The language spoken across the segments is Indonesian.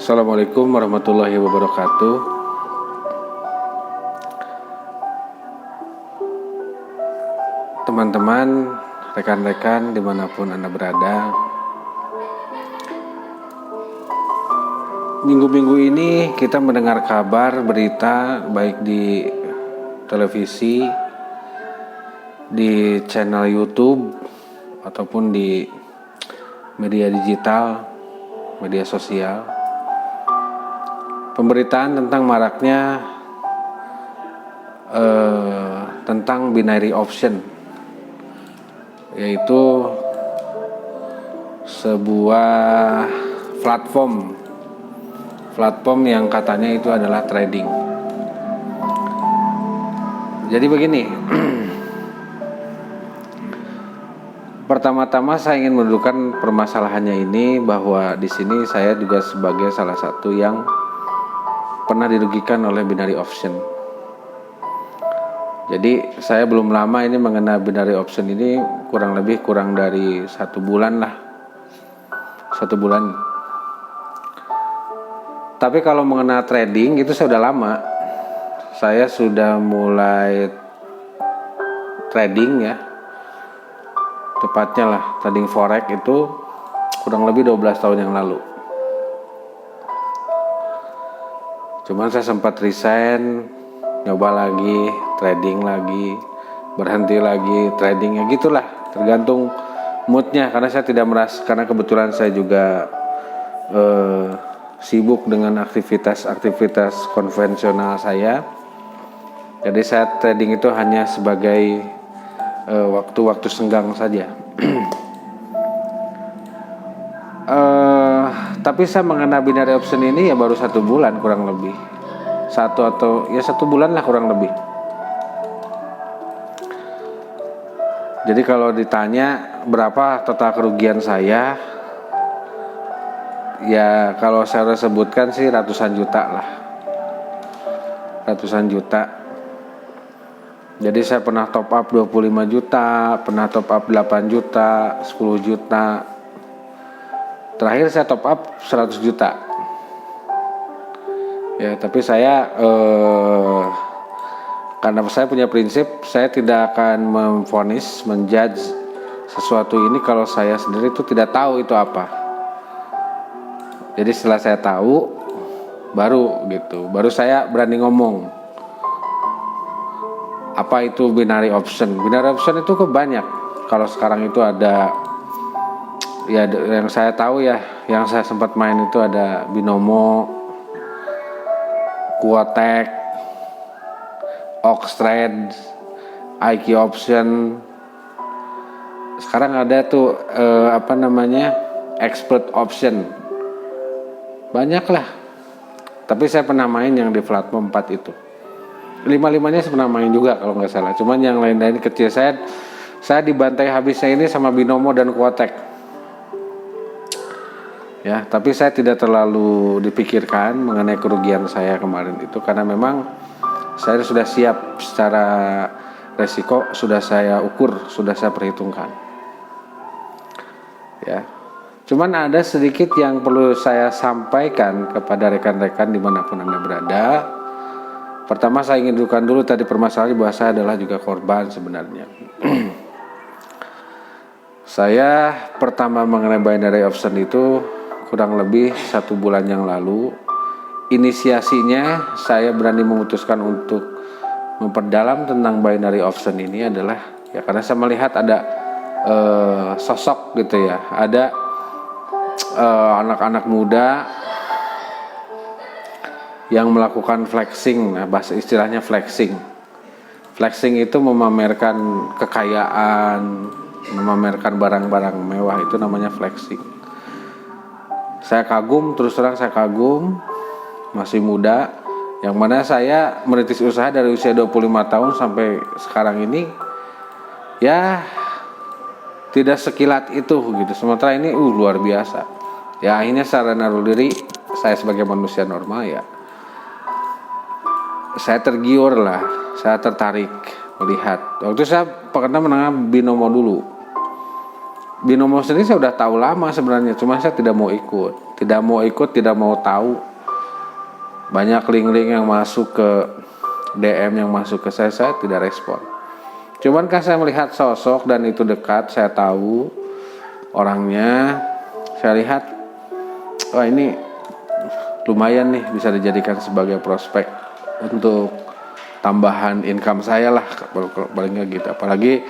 Assalamualaikum warahmatullahi wabarakatuh. Teman-teman, rekan-rekan dimanapun Anda berada, minggu-minggu ini kita mendengar kabar berita baik di televisi, di channel YouTube, ataupun di media digital, media sosial, pemberitaan tentang maraknya tentang binary option, yaitu sebuah platform yang katanya itu adalah trading. Jadi begini, pertama-tama saya ingin mendudukan permasalahannya ini, bahwa di sini saya juga sebagai salah satu yang pernah dirugikan oleh binary option. Jadi saya belum lama ini mengenal binary option ini, kurang dari 1 bulan lah, 1 bulan. Tapi kalau mengenal trading itu saya udah lama. Saya sudah mulai trading ya, tepatnya lah trading forex itu kurang lebih 12 tahun yang lalu. Cuman saya sempat resign, nyoba lagi, trading lagi, berhenti lagi, trading ya gitulah, tergantung moodnya. Karena saya tidak merasa, karena kebetulan saya juga sibuk dengan aktivitas konvensional saya. Jadi saya trading itu hanya sebagai waktu-waktu senggang saja. Tapi saya mengenal binary option ini ya baru 1 bulan kurang lebih. 1 bulan lah kurang lebih. Jadi kalau ditanya berapa total kerugian saya, ya kalau saya sebutkan sih ratusan juta lah. Ratusan juta. Jadi saya pernah top up 25 juta, pernah top up 8 juta, 10 juta. Terakhir saya top up 100 juta. Ya, tapi saya karena saya punya prinsip, saya tidak akan memvonis, menjudge sesuatu ini kalau saya sendiri itu tidak tahu itu apa. Jadi setelah saya tahu, baru saya berani ngomong apa itu binary option. Binary option itu banyak. Kalau sekarang itu ada, ya yang saya tahu ya, yang saya sempat main itu ada Binomo, Quotek, Oxtrade, IQ option. Sekarang ada tuh expert option. Banyak lah. Tapi saya pernah main yang di platform 4 itu. 5-5-nya saya pernah main juga kalau nggak salah. Cuman yang lain-lain kecil, saya dibantai habisnya ini sama Binomo dan Quotek. Ya, tapi saya tidak terlalu dipikirkan mengenai kerugian saya kemarin itu, karena memang saya sudah siap secara resiko, sudah saya ukur, sudah saya perhitungkan. Ya. Cuman ada sedikit yang perlu saya sampaikan kepada rekan-rekan dimanapun Anda berada. Pertama saya ingin dudukan dulu tadi permasalahan bahwa saya adalah juga korban sebenarnya. Saya pertama mengenai binary option itu kurang lebih 1 bulan yang lalu. Inisiasinya saya berani memutuskan untuk memperdalam tentang binary option ini adalah ya karena saya melihat ada sosok gitu ya, ada anak-anak muda yang melakukan flexing. Nah, bahasa istilahnya flexing itu memamerkan kekayaan, memamerkan barang-barang mewah, itu namanya flexing. Saya kagum, terus terang saya kagum, masih muda, yang mana saya merintis usaha dari usia 25 tahun sampai sekarang ini ya tidak sekilat itu gitu. Sementara ini luar biasa. Ya akhirnya secara naruh diri saya sebagai manusia normal ya, saya tergiur lah, saya tertarik melihat. Waktu saya pernah menengah Binomo dulu. Binomo sendiri saya udah tahu lama sebenarnya, cuma saya tidak mau ikut, tidak mau tahu. Banyak link-link yang masuk ke DM, yang masuk ke saya tidak respon. Cuman kan saya melihat sosok dan itu dekat, saya tahu orangnya, saya lihat, wah ini lumayan nih, bisa dijadikan sebagai prospek untuk tambahan income saya lah, paling nggak gitu. Apalagi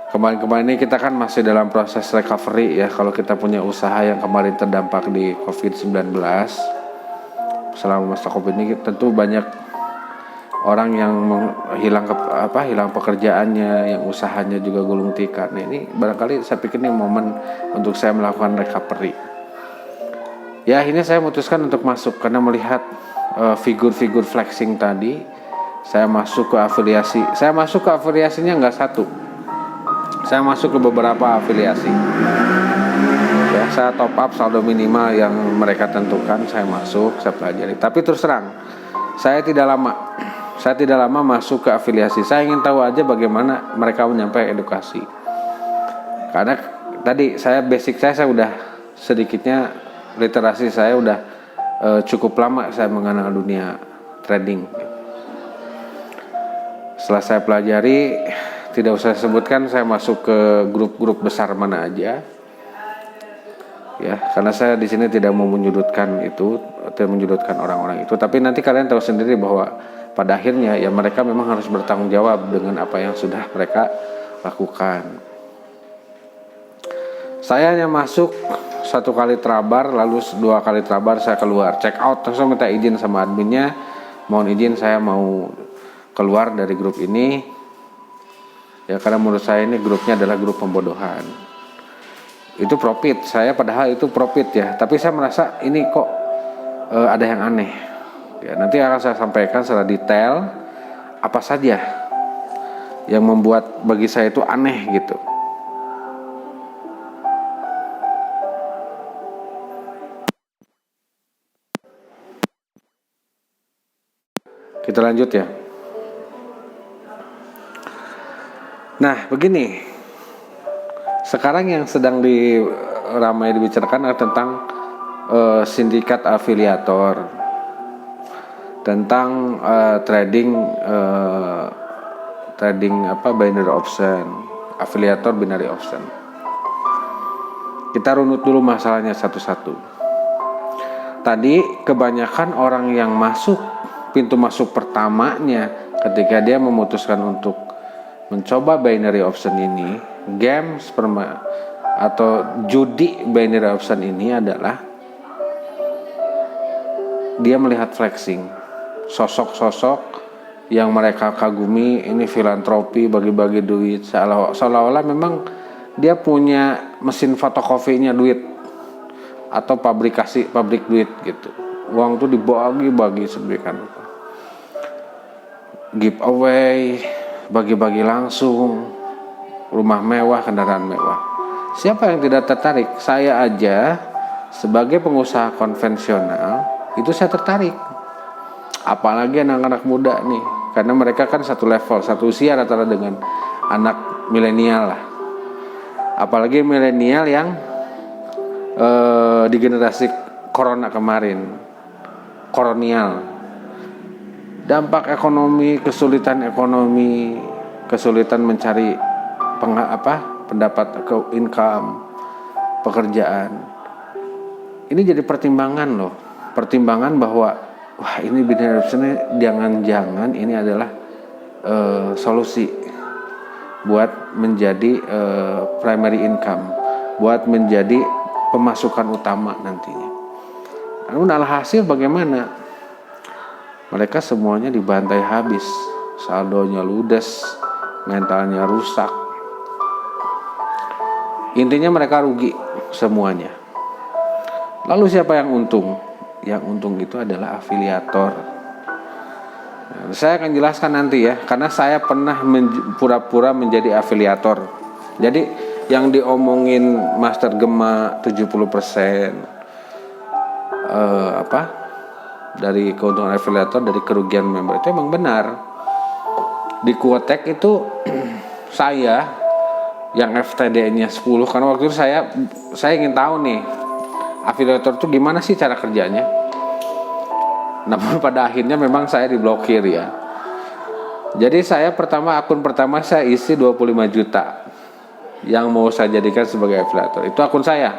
kemarin ini kita kan masih dalam proses recovery ya. Kalau kita punya usaha yang kemarin terdampak di COVID-19, selama masa COVID ini tentu banyak orang yang hilang pekerjaannya, yang usahanya juga gulung tikar. Nah, ini barangkali saya pikir ini momen untuk saya melakukan recovery. Ya, ini saya memutuskan untuk masuk karena melihat figur-figur flexing tadi. Saya masuk ke afiliasi. Saya masuk ke afiliasinya nggak satu. Saya masuk ke beberapa afiliasi. Ya, saya top up saldo minimal yang mereka tentukan, saya masuk, saya pelajari. Tapi terus terang, saya tidak lama masuk ke afiliasi. Saya ingin tahu aja bagaimana mereka menyampaikan edukasi. Karena tadi basic saya udah sedikitnya, literasi saya udah cukup lama saya mengenal dunia trading. Setelah saya pelajari, tidak usah sebutkan saya masuk ke grup-grup besar mana aja, ya, karena saya di sini tidak mau menyudutkan orang-orang itu. Tapi nanti kalian tahu sendiri bahwa pada akhirnya ya mereka memang harus bertanggung jawab dengan apa yang sudah mereka lakukan. Saya hanya masuk 1 kali terabar, lalu 2 kali terabar saya keluar, check out, langsung minta izin sama adminnya, mohon izin saya mau keluar dari grup ini. Ya, karena menurut saya ini grupnya adalah grup pembodohan. Itu profit, saya padahal itu profit ya, tapi saya merasa ini kok ada yang aneh. Ya, nanti akan saya sampaikan secara detail apa saja yang membuat bagi saya itu aneh gitu. Kita lanjut ya. Nah, begini. Sekarang yang sedang ramai dibicarakan adalah tentang sindikat afiliator, tentang trading binary option, afiliator binary option. Kita runut dulu masalahnya satu-satu. Tadi kebanyakan orang yang masuk pintu masuk pertamanya ketika dia memutuskan untuk mencoba binary option ini, atau judi binary option ini adalah dia melihat flexing, sosok-sosok yang mereka kagumi, ini filantropi, bagi-bagi duit, seolah-olah memang dia punya mesin fotokopinya duit atau pabrik duit gitu. Uang tuh dibagi-bagi sedemikian rupa. Giveaway, bagi-bagi langsung, rumah mewah, kendaraan mewah. Siapa yang tidak tertarik? Saya aja sebagai pengusaha konvensional itu saya tertarik. Apalagi anak-anak muda nih, karena mereka kan satu level, satu usia rata-rata dengan anak milenial lah. Apalagi milenial yang di generasi corona kemarin, kolonial. Dampak ekonomi, kesulitan mencari pendapat income, pekerjaan. Ini jadi pertimbangan loh. Pertimbangan bahwa wah, ini binary option jangan-jangan ini adalah solusi buat menjadi primary income, buat menjadi pemasukan utama nantinya. Namun alhasil bagaimana? Mereka semuanya dibantai habis, saldonya ludes, mentalnya rusak. Intinya mereka rugi semuanya. Lalu siapa yang untung? Yang untung itu adalah afiliator. Nah, saya akan jelaskan nanti ya, karena saya pernah pura-pura menjadi afiliator. Jadi yang diomongin Master Gema 70%, dari keuntungan afiliator dari kerugian member itu emang benar. Di Quotek itu saya yang FTD-nya 10, karena waktu itu saya ingin tahu nih afiliator itu gimana sih cara kerjanya. Namun pada akhirnya memang saya diblokir ya. Jadi akun pertama saya isi 25 juta yang mau saya jadikan sebagai afiliator. Itu akun saya.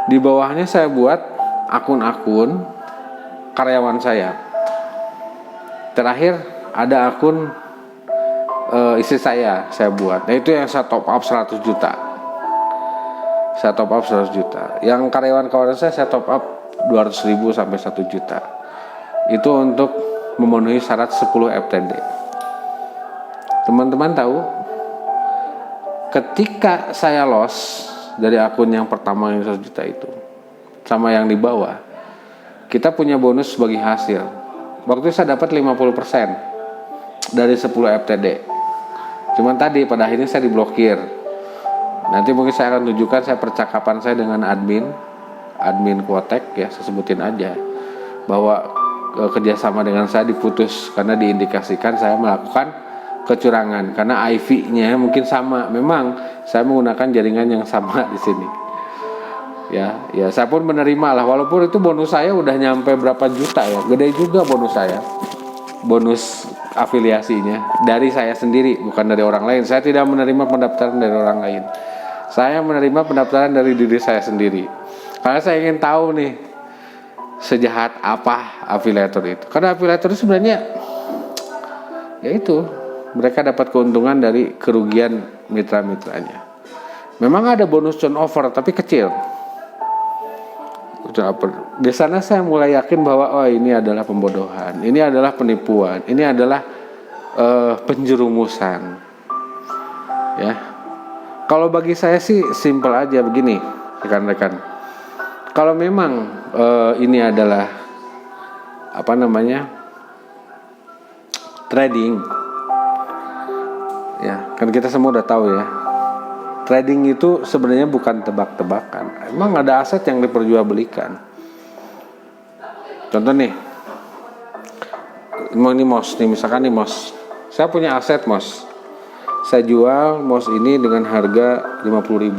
Di bawahnya saya buat akun-akun karyawan saya. Terakhir ada akun istri saya buat. Nah itu yang saya top up 100 juta. Saya top up 100 juta. Yang karyawan saya top up 200 ribu sampai 1 juta. Itu untuk memenuhi syarat 10 FTD. Teman-teman tahu, ketika saya loss dari akun yang pertama yang 100 juta itu sama yang di bawah, kita punya bonus sebagai hasil. Waktu itu saya dapat 50% dari 10 FTD. Cuman tadi pada akhirnya saya diblokir. Nanti mungkin saya akan tunjukkan percakapan saya dengan admin Quotek ya, saya sebutin aja bahwa kerjasama dengan saya diputus karena diindikasikan saya melakukan kecurangan karena IV-nya mungkin sama. Memang saya menggunakan jaringan yang sama di sini. Ya saya pun menerima lah, walaupun itu bonus saya udah nyampe berapa juta ya, gede juga bonus saya. Bonus afiliasinya dari saya sendiri, bukan dari orang lain. Saya tidak menerima pendaftaran dari orang lain. Saya menerima pendaftaran dari diri saya sendiri. Karena saya ingin tahu nih sejahat apa afiliator itu. Karena afiliator itu sebenarnya ya itu, mereka dapat keuntungan dari kerugian mitra-mitranya. Memang ada bonus turnover tapi kecil. Di sana saya mulai yakin bahwa ini adalah pembodohan, ini adalah penipuan, ini adalah penjerumusan. Ya, kalau bagi saya sih simpel aja begini, rekan-rekan. Kalau memang ini adalah trading, ya kan kita semua udah tahu ya. Trading itu sebenarnya bukan tebak-tebakan. Emang ada aset yang diperjualbelikan. Contoh nih, ini MOS nih, misalkan nih MOS. Saya punya aset MOS. Saya jual MOS ini dengan harga 50.000.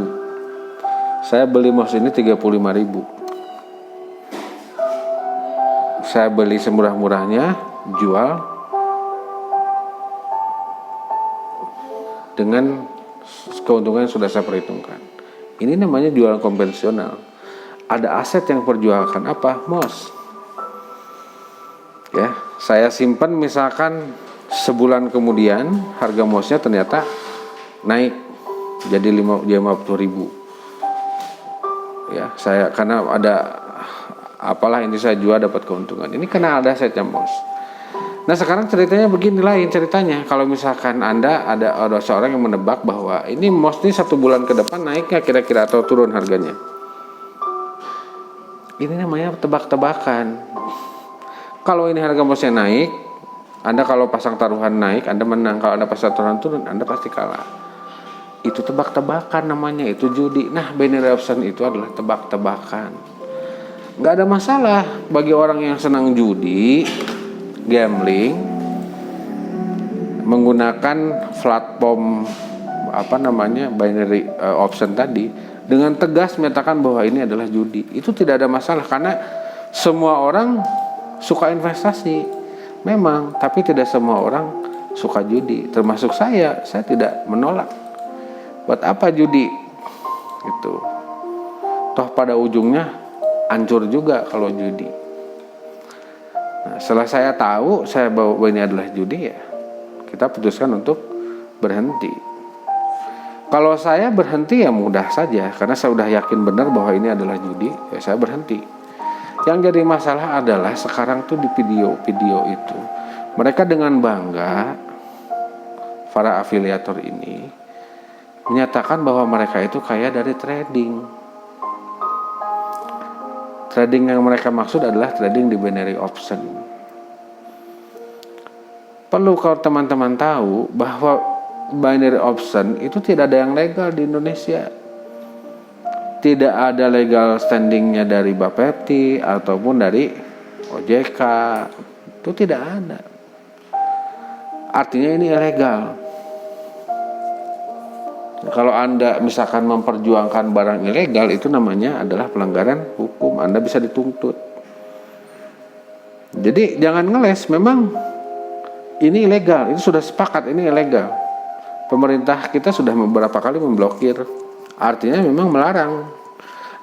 Saya beli MOS ini 35.000. Saya beli semurah-murahnya, jual dengan keuntungan yang sudah saya perhitungkan. Ini namanya jualan konvensional. Ada aset yang perjualkan apa? MOS. Ya, saya simpan misalkan sebulan kemudian harga MOS-nya ternyata naik jadi 50.000. Ya, saya karena ada apalah ini saya jual dapat keuntungan. Ini karena ada asetnya MOS. Nah sekarang ceritanya begini, lain ceritanya. Kalau misalkan Anda ada seorang yang menebak bahwa ini MOS ini 1 bulan ke depan naiknya kira-kira atau turun harganya. Ini namanya tebak-tebakan. Kalau ini harga MOS-nya naik, Anda kalau pasang taruhan naik, Anda menang. Kalau Anda pasang taruhan turun, Anda pasti kalah. Itu tebak-tebakan namanya, itu judi. Nah binary option itu adalah tebak-tebakan. Gak ada masalah bagi orang yang senang judi, gambling, menggunakan platform binary option tadi, dengan tegas menyatakan bahwa ini adalah judi. Itu tidak ada masalah karena semua orang suka investasi memang, tapi tidak semua orang suka judi, termasuk saya tidak menolak. Buat apa judi itu, toh pada ujungnya hancur juga kalau judi. Nah, setelah saya tahu bahwa ini adalah judi, ya kita putuskan untuk berhenti. Kalau saya berhenti ya mudah saja, karena saya sudah yakin benar bahwa ini adalah judi, ya saya berhenti. Yang jadi masalah adalah sekarang tuh di video-video itu mereka dengan bangga, para afiliator ini menyatakan bahwa mereka itu kaya dari trading. Trading yang mereka maksud adalah trading di binary option. Perlu kalau teman-teman tahu bahwa binary option itu tidak ada yang legal di Indonesia. Tidak ada legal standingnya dari Bapepti ataupun dari OJK. Itu tidak ada. Artinya ini ilegal. Kalau Anda misalkan memperjuangkan barang ilegal, itu namanya adalah pelanggaran hukum. Anda bisa dituntut. Jadi jangan ngeles, memang ini ilegal, ini sudah sepakat ini ilegal. Pemerintah kita sudah beberapa kali memblokir, artinya memang melarang.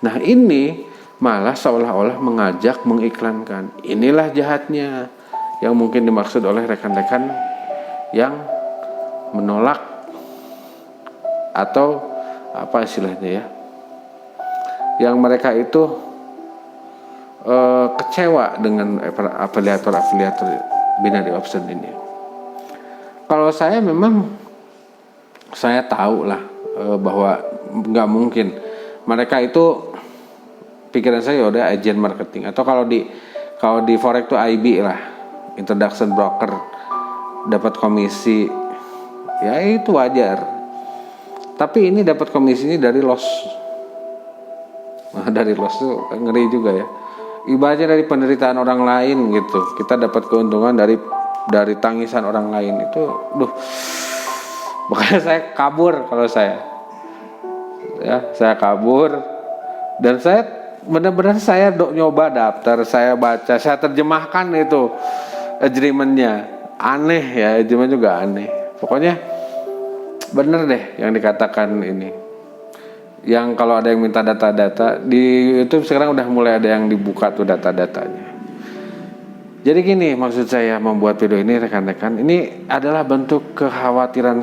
Nah ini malah seolah-olah mengajak, mengiklankan. Inilah jahatnya yang mungkin dimaksud oleh rekan-rekan yang menolak atau apa istilahnya ya, yang mereka itu kecewa dengan afiliator binary option ini. Kalau saya memang saya tahu lah bahwa nggak mungkin mereka itu, pikiran saya udah agent marketing, atau kalau di forex itu IB lah, introduction broker, dapat komisi, ya itu wajar. Tapi ini dapat komisinya dari loss. Nah, dari loss tuh ngeri juga ya. Ibaratnya dari penderitaan orang lain gitu, kita dapat keuntungan dari tangisan orang lain itu, makanya saya kabur. Kalau saya kabur, dan saya benar-benar saya nyoba daftar, saya baca, saya terjemahkan itu agreementnya. Aneh ya, agreement juga aneh. Pokoknya bener deh yang dikatakan ini. Yang kalau ada yang minta data-data di YouTube sekarang udah mulai ada yang dibuka tuh data-datanya. Jadi gini, maksud saya membuat video ini rekan-rekan, ini adalah bentuk kekhawatiran